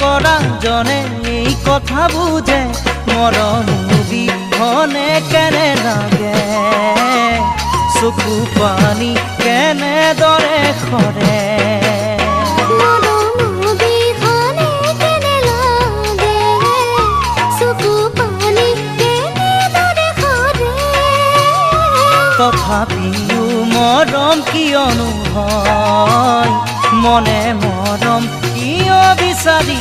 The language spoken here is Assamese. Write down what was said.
কৰা জনে এই কথা বুজে মৰম বিহনে কেনে লাগে চকু পানী কেনেদৰে সৰে তথাপিও মৰম কিয়নো হয় মনে মৰম কিয় বিচাৰি